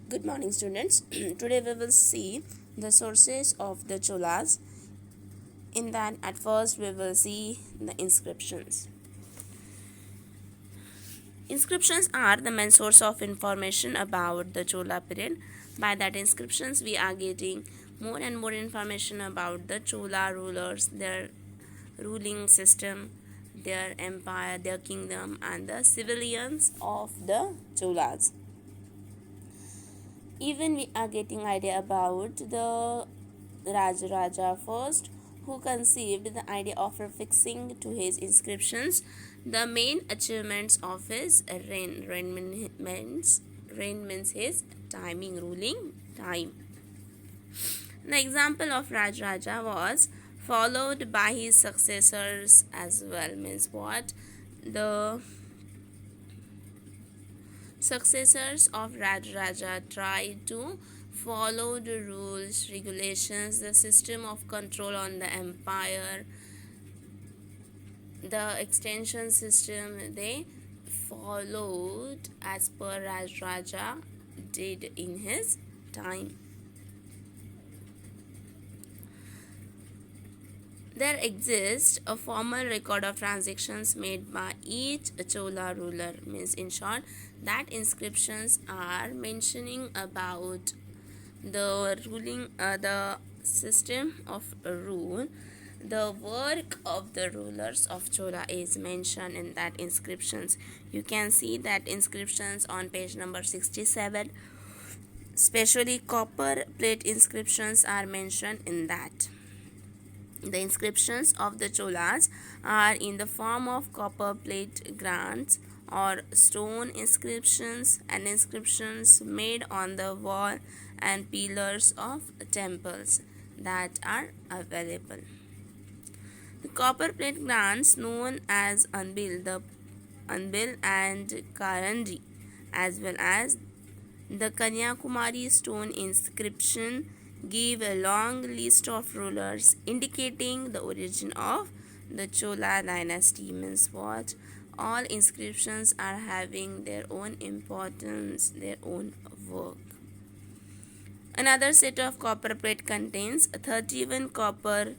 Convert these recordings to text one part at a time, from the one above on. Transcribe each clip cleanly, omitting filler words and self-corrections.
Good morning, students. Today we will see the sources of the cholas. In that, at first we will see the inscriptions. Inscriptions are the main source of information about the Chola period. By that inscriptions, we are getting more and more information about the Chola rulers, their ruling system, their empire, their kingdom, and the civilians of the Cholas. Even we are getting idea about the Rajaraja first, who conceived the idea of affixing to his inscriptions the main achievements of his reign. Reign means his timing, ruling time. The example of Rajaraja was followed by his successors as well. Means what? The successors of Rajaraja tried to follow the rules, regulations, the system of control on the empire, the extension system they followed as per Rajaraja did in his time. There exists a formal record of transactions made by each Chola ruler. Means in short, that inscriptions are mentioning about the ruling, the system of rule, the work of the rulers of Chola is mentioned in that inscriptions. You can see that inscriptions on page number 67. Especially copper plate inscriptions are mentioned in that. The inscriptions of the Cholas are in the form of copper plate grants or stone inscriptions and inscriptions made on the wall and pillars of temples that are available. The copper plate grants known as Anbil and Karandi, as well as the Kanyakumari stone inscription, give a long list of rulers indicating the origin of the Chola dynasty. Means what? All inscriptions are having their own importance, their own work. Another set of copper plate contains 31 copper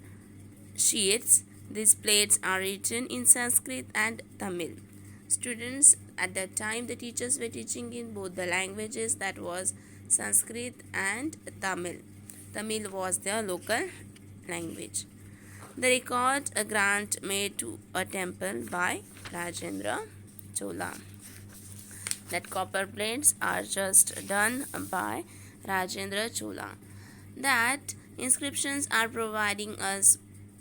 sheets. These plates are written in Sanskrit and Tamil. Students, at that time the teachers were teaching in both the languages, that was Sanskrit and Tamil. Tamil was their local language. The record a grant made to a temple by Rajendra Chola. That copper plates are just done by Rajendra Chola. That inscriptions are providing us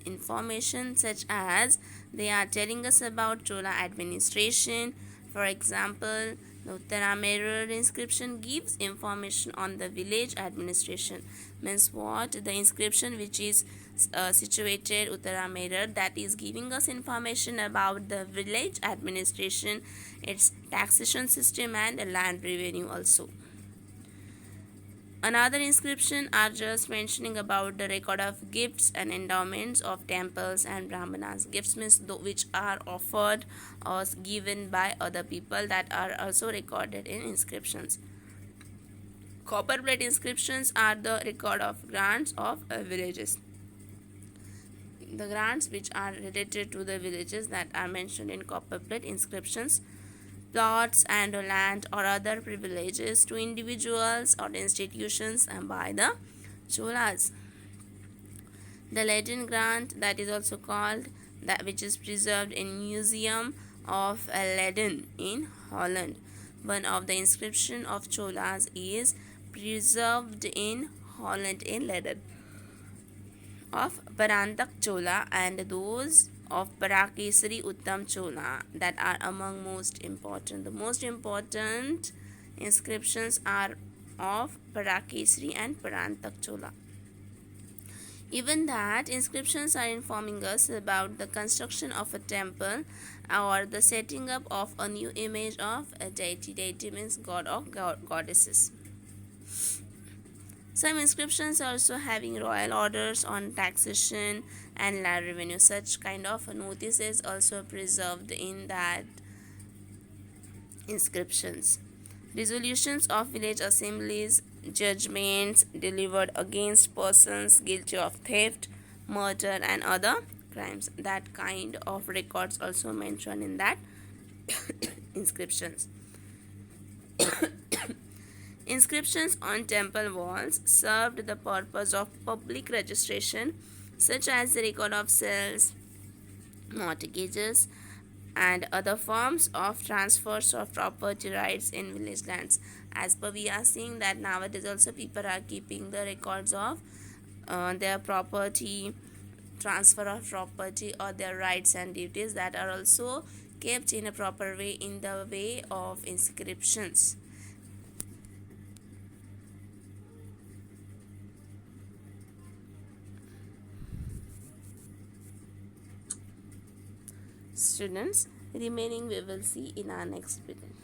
information such as they are telling us about Chola administration. For example, the Uttara Mirror inscription gives information on the village administration. Means what? The inscription which is situated Uttara Mirror, that is giving us information about the village administration, its taxation system and land revenue also. Another inscription are just mentioning about the record of gifts and endowments of temples and brahmanas. Gifts means which are offered or given by other people, that are also recorded in inscriptions. Copper plate inscriptions are the record of grants of villages. The grants which are related to the villages that are mentioned in copper plate inscriptions, plots and land or other privileges to individuals or institutions by the Cholas. The Latin grant, that is also called, that which is preserved in Museum of Leiden in Holland. One of the inscription of Cholas is preserved in Holland in Leiden of Parantak Chola, and those of Parakesari Uttam Chola, that are among most important. The most important inscriptions are of Parakesari and Parantak Chola. Even that inscriptions are informing us about the construction of a temple or the setting up of a new image of a deity. Deity means god or goddesses. Some inscriptions also having royal orders on taxation and land revenue. Such kind of notices also preserved in that inscriptions. Resolutions of village assemblies, judgments delivered against persons guilty of theft, murder, and other crimes. That kind of records also mentioned in that inscriptions. Inscriptions on temple walls served the purpose of public registration, such as the record of sales, mortgages, and other forms of transfers of property rights in village lands. As per we are seeing that nowadays also people are keeping the records of their property, transfer of property, or their rights and duties, that are also kept in a proper way in the way of inscriptions. Students, remaining we will see in our next video.